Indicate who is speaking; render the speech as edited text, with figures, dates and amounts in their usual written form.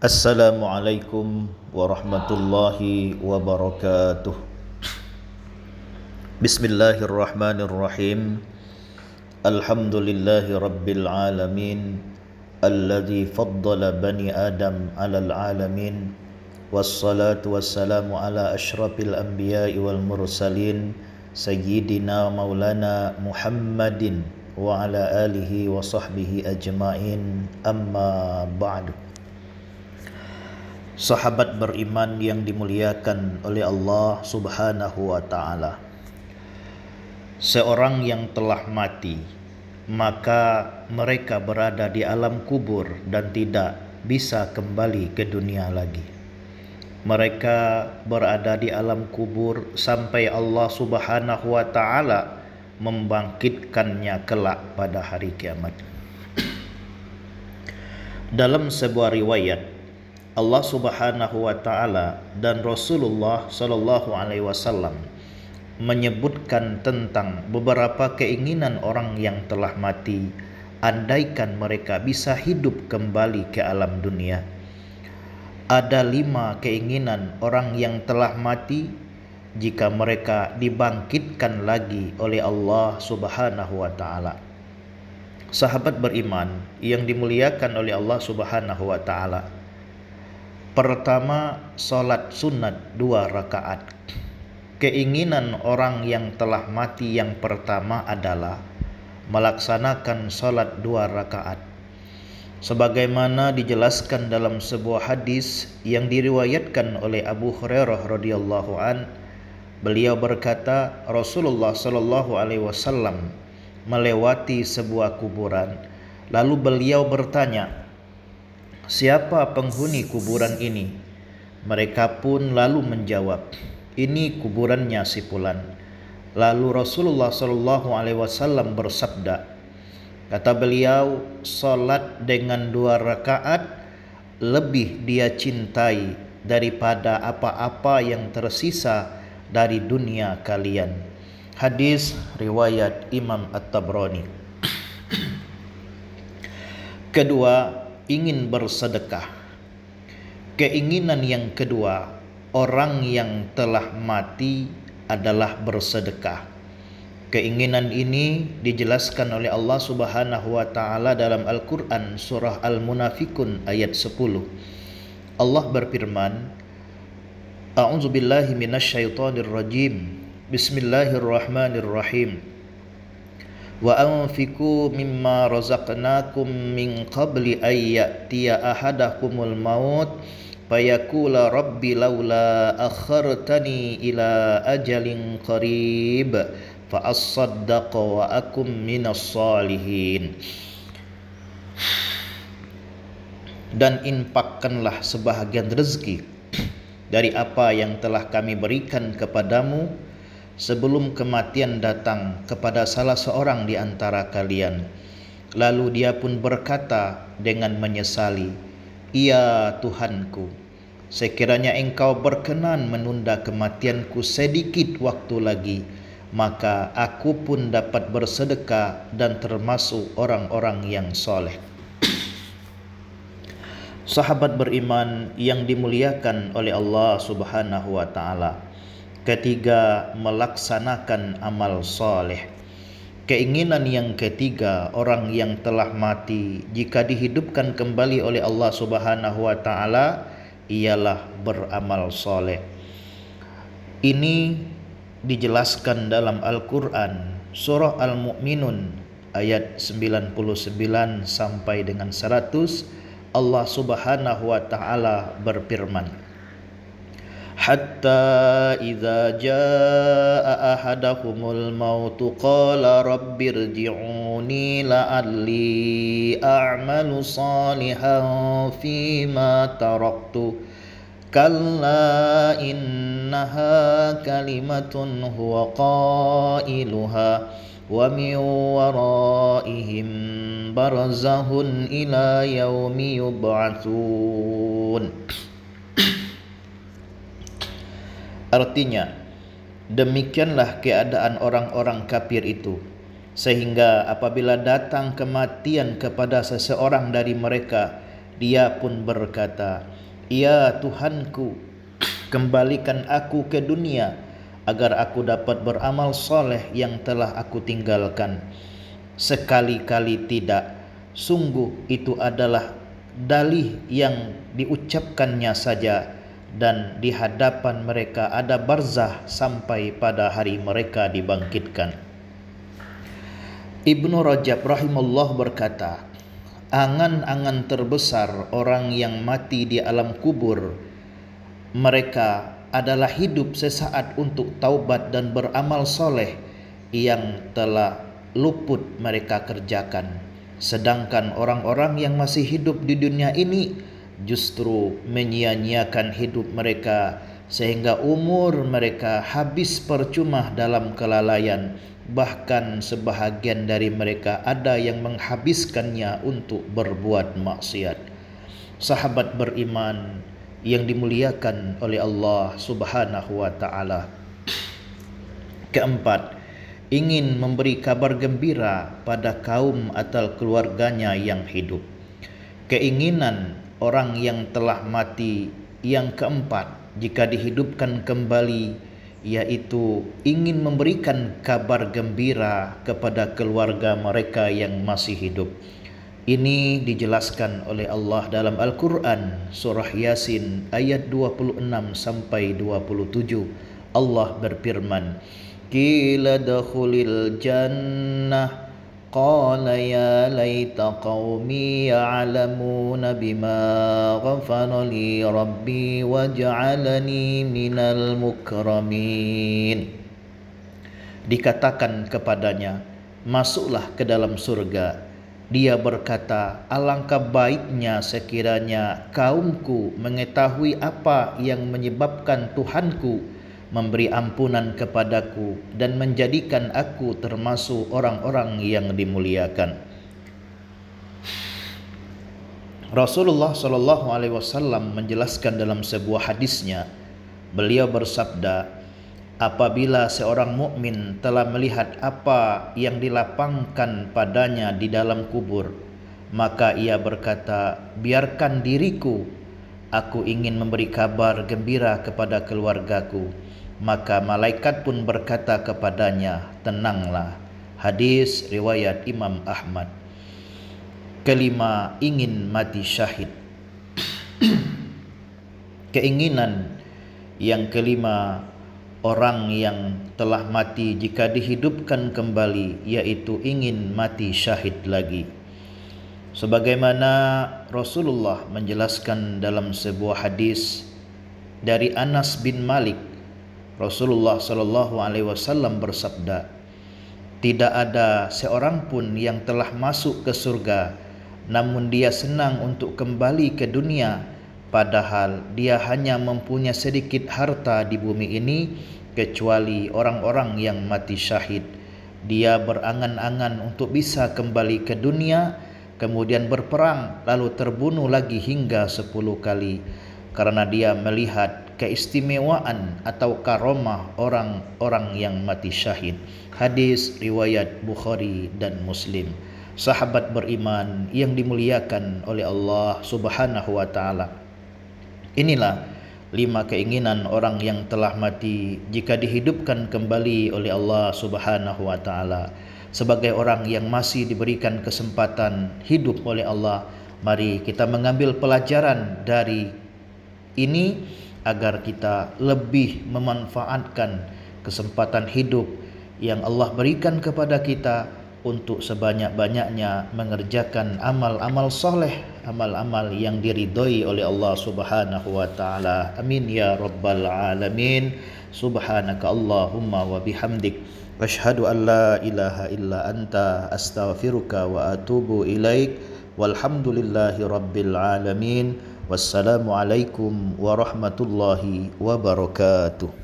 Speaker 1: Assalamualaikum warahmatullahi wabarakatuh. Bismillahirrahmanirrahim. Alhamdulillahi rabbil alamin, alladzi faddala bani Adam 'alal alamin. Wassalatu wassalamu ala asyrafil anbiya'i wal mursalin, sayyidina maulana Muhammadin wa ala alihi wa sahbihi ajma'in. Amma ba'du. Sahabat beriman yang dimuliakan oleh Allah Subhanahu wa ta'ala, seorang yang telah mati, maka mereka berada di alam kubur dan tidak bisa kembali ke dunia lagi. Mereka berada di alam kubur sampai Allah Subhanahu wa ta'ala membangkitkannya kelak pada hari kiamat. Dalam sebuah riwayat, Allah Subhanahu wa ta'ala dan Rasulullah sallallahu alaihi wasallam menyebutkan tentang beberapa keinginan orang yang telah mati andaikan mereka bisa hidup kembali ke alam dunia. Ada 5 keinginan orang yang telah mati jika mereka dibangkitkan lagi oleh Allah Subhanahu wa ta'ala. Sahabat beriman yang dimuliakan oleh Allah Subhanahu wa ta'ala, pertama, solat sunat 2 rakaat. Keinginan orang yang telah mati yang pertama adalah melaksanakan solat 2 rakaat. Sebagaimana dijelaskan dalam sebuah hadis yang diriwayatkan oleh Abu Hurairah radhiyallahu an, beliau berkata, Rasulullah sallallahu alaihi wasallam melewati sebuah kuburan, lalu beliau bertanya, "Siapa penghuni kuburan ini?" Mereka pun lalu menjawab, "Ini kuburannya si fulan." Lalu Rasulullah sallallahu alaihi wasallam bersabda, kata beliau, "Salat dengan 2 rakaat lebih dia cintai daripada apa-apa yang tersisa dari dunia kalian." Hadis riwayat Imam At-Tabrani. Kedua, ingin bersedekah. Keinginan yang kedua orang yang telah mati adalah bersedekah. Keinginan ini dijelaskan oleh Allah Subhanahu wa ta'ala dalam Al-Quran surah Al-Munafikun ayat 10. Allah berfirman, A'udzubillahi minasyaitonir rajim. Bismillahirrahmanirrahim. Wa anfiqu mimma razaqnakum min qabli ay ya'tiya ahadakumul maut fayaqula rabbi laula akhartani ila ajalin qarib fa asaddaqa wa akum minas salihin. Dan infakkanlah sebahagian rezeki dari apa yang telah kami berikan kepadamu sebelum kematian datang kepada salah seorang di antara kalian. Lalu dia pun berkata dengan menyesali, "Ya Tuhanku, sekiranya engkau berkenan menunda kematianku sedikit waktu lagi, maka aku pun dapat bersedekah dan termasuk orang-orang yang soleh." Sahabat beriman yang dimuliakan oleh Allah Subhanahu wa ta'ala, ketiga, melaksanakan amal soleh. Keinginan yang ketiga orang yang telah mati jika dihidupkan kembali oleh Allah Subhanahu wa ta'ala ialah beramal soleh. Ini dijelaskan dalam Al-Quran surah Al-Mu'minun ayat 99 sampai dengan 100. Allah Subhanahu wa ta'ala berfirman, Hatta idza jaa ahadahumul mautu qala rabbirji'uni la'alli a'malu salihan fima taraktu kalla innaha kalimatun huwa qailuha wa min waraihim barzahun ila yaumi yub'atsun. Artinya, demikianlah keadaan orang-orang kafir itu, sehingga apabila datang kematian kepada seseorang dari mereka, Dia pun berkata, "Ya Tuhanku, kembalikan aku ke dunia agar aku dapat beramal soleh yang telah aku tinggalkan." Sekali-kali tidak. Sungguh itu adalah dalih yang diucapkannya saja, dan di hadapan mereka ada barzah sampai pada hari mereka dibangkitkan. Ibnu Rajab rahimahullah berkata, angan-angan terbesar orang yang mati di alam kubur mereka adalah hidup sesaat untuk taubat dan beramal soleh yang telah luput mereka kerjakan. Sedangkan orang-orang yang masih hidup di dunia ini justru menyia-nyiakan hidup mereka sehingga umur mereka habis percuma dalam kelalaian. Bahkan sebahagian dari mereka ada yang menghabiskannya untuk berbuat maksiat. Sahabat beriman yang dimuliakan oleh Allah Subhanahu wa taala. Keempat, ingin memberi kabar gembira pada kaum atau keluarganya yang hidup. Keinginan orang yang telah mati yang keempat jika dihidupkan kembali, yaitu ingin memberikan kabar gembira kepada keluarga mereka yang masih hidup. Ini dijelaskan oleh Allah dalam Al-Quran surah Yasin ayat 26 sampai 27. Allah berfirman, "Qila dakhulil jannah qala ya laita qaumi ya'lamuna bima ghafara li rabbi waj'alani minal mukramin." Dikatakan kepadanya, masuklah ke dalam surga. Dia berkata, alangkah baiknya sekiranya kaumku mengetahui apa yang menyebabkan Tuhanku memberi ampunan kepadaku dan menjadikan aku termasuk orang-orang yang dimuliakan. Rasulullah SAW menjelaskan dalam sebuah hadisnya, beliau bersabda, apabila seorang mukmin telah melihat apa yang dilapangkan padanya di dalam kubur, maka ia berkata, biarkan diriku, aku ingin memberi kabar gembira kepada keluargaku. Maka malaikat pun berkata kepadanya, tenanglah. Hadis riwayat Imam Ahmad. Kelima, ingin mati syahid. Keinginan yang kelima orang yang telah mati jika dihidupkan kembali, yaitu ingin mati syahid lagi. Sebagaimana Rasulullah menjelaskan dalam sebuah hadis dari Anas bin Malik, Rasulullah SAW bersabda, tidak ada seorang pun yang telah masuk ke surga namun dia senang untuk kembali ke dunia, padahal dia hanya mempunyai sedikit harta di bumi ini, kecuali orang-orang yang mati syahid. Dia berangan-angan untuk bisa kembali ke dunia, kemudian berperang, lalu terbunuh lagi hingga 10 kali, karena dia melihat keistimewaan atau karomah orang-orang yang mati syahid. Hadis riwayat Bukhari dan Muslim. Sahabat beriman yang dimuliakan oleh Allah Subhanahu wa taala. Inilah 5 keinginan orang yang telah mati jika dihidupkan kembali oleh Allah Subhanahu wa taala. Sebagai orang yang masih diberikan kesempatan hidup oleh Allah, mari kita mengambil pelajaran dari ini agar kita lebih memanfaatkan kesempatan hidup yang Allah berikan kepada kita untuk sebanyak-banyaknya mengerjakan amal-amal soleh, amal-amal yang diridhoi oleh Allah Subhanahu wa taala. Amin ya rabbal alamin. Subhanaka Allahumma wa bihamdik, asyhadu an la ilaha illa anta, astaghfiruka wa atubu ilaik. Walhamdulillahi rabbil alamin. Wassalamualaikum warahmatullahi wabarakatuh.